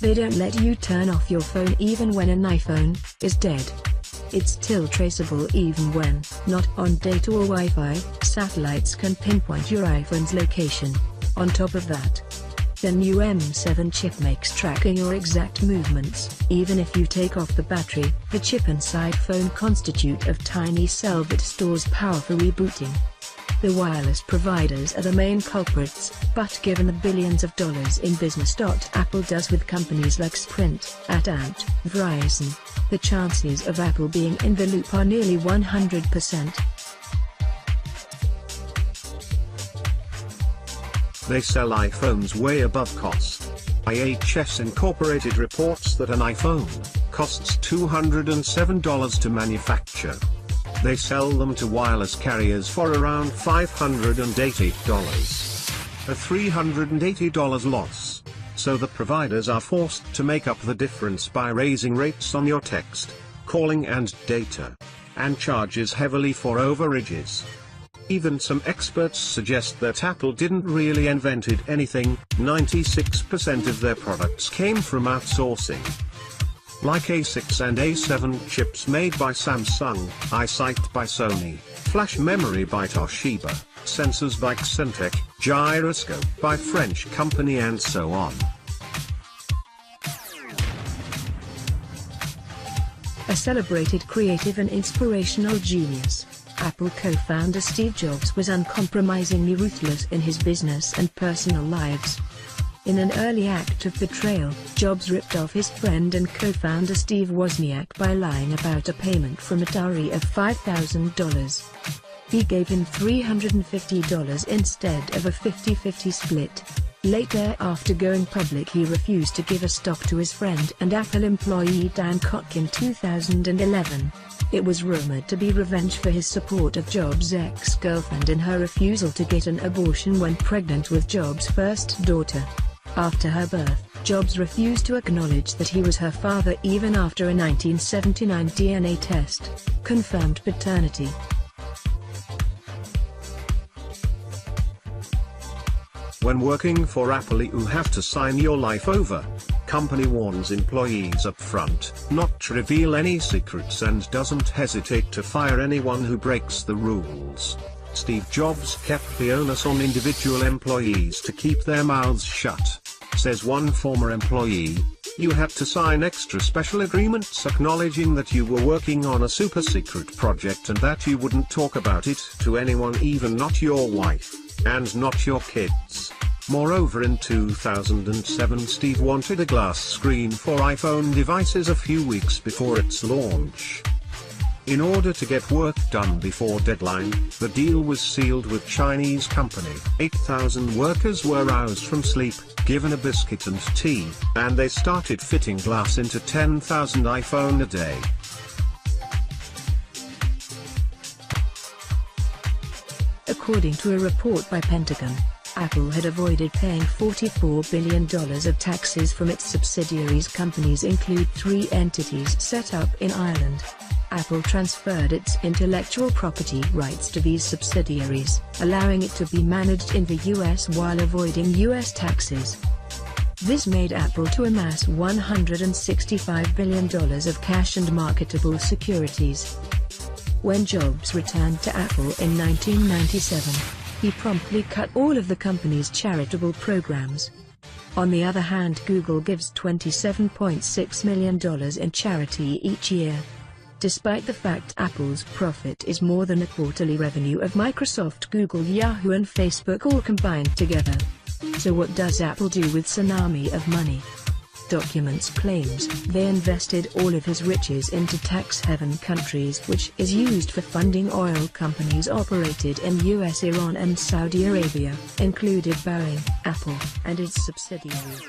They don't let you turn off your phone even when an iPhone is dead. It's still traceable even when not on data or Wi-Fi. Satellites can pinpoint your iPhone's location. On top of that, the new M7 chip makes tracking your exact movements. Even if you take off the battery, the chip inside phone constitutes of tiny cell that stores power for rebooting. The wireless providers are the main culprits, but given the billions of dollars in business Apple does with companies like Sprint, AT&T, Verizon, the chances of Apple being in the loop are nearly 100%. They sell iPhones way above cost. IHS Incorporated reports that an iPhone costs $207 to manufacture. They sell them to wireless carriers for around $580, a $380 loss. So the providers are forced to make up the difference by raising rates on your text, calling and data, and charges heavily for overages. Even some experts suggest that Apple didn't really invented anything. 96% of their products came from outsourcing. Like A6 and A7 chips made by Samsung, EyeSight by Sony, flash memory by Toshiba, sensors by Xentech, gyroscope by French company and so on. A celebrated creative and inspirational genius, Apple co-founder Steve Jobs was uncompromisingly ruthless in his business and personal lives. In an early act of betrayal, Jobs ripped off his friend and co-founder Steve Wozniak by lying about a payment from Atari of $5,000. He gave him $350 instead of a 50-50 split. Later, after going public, he refused to give a stock to his friend and Apple employee Dan Koch in 2011. It was rumored to be revenge for his support of Jobs' ex-girlfriend in her refusal to get an abortion when pregnant with Jobs' first daughter. After her birth, Jobs refused to acknowledge that he was her father even after a 1979 DNA test confirmed paternity. When working for Apple, you have to sign your life over. Company warns employees up front not to reveal any secrets and doesn't hesitate to fire anyone who breaks the rules. Steve Jobs kept the onus on individual employees to keep their mouths shut. Says one former employee, "You had to sign extra special agreements acknowledging that you were working on a super secret project and that you wouldn't talk about it to anyone, even not your wife, and not your kids." Moreover, in 2007, Steve wanted a glass screen for iPhone devices a few weeks before its launch. In order to get work done before deadline, the deal was sealed with Chinese company. 8,000 workers were roused from sleep, given a biscuit and tea, and they started fitting glass into 10,000 iPhone a day. According to a report by Pentagon, Apple had avoided paying $44 billion of taxes from its subsidiaries. Companies include 3 entities set up in Ireland. Apple transferred its intellectual property rights to these subsidiaries, allowing it to be managed in the US while avoiding US taxes. This made Apple to amass $165 billion of cash and marketable securities. When Jobs returned to Apple in 1997, he promptly cut all of the company's charitable programs. On the other hand, Google gives $27.6 million in charity each year. Despite the fact Apple's profit is more than a quarterly revenue of Microsoft, Google, Yahoo and Facebook all combined together. So what does Apple do with tsunami of money? Documents claims they invested all of his riches into tax-haven countries, which is used for funding oil companies operated in US, Iran and Saudi Arabia, included Boeing, Apple, and its subsidiaries.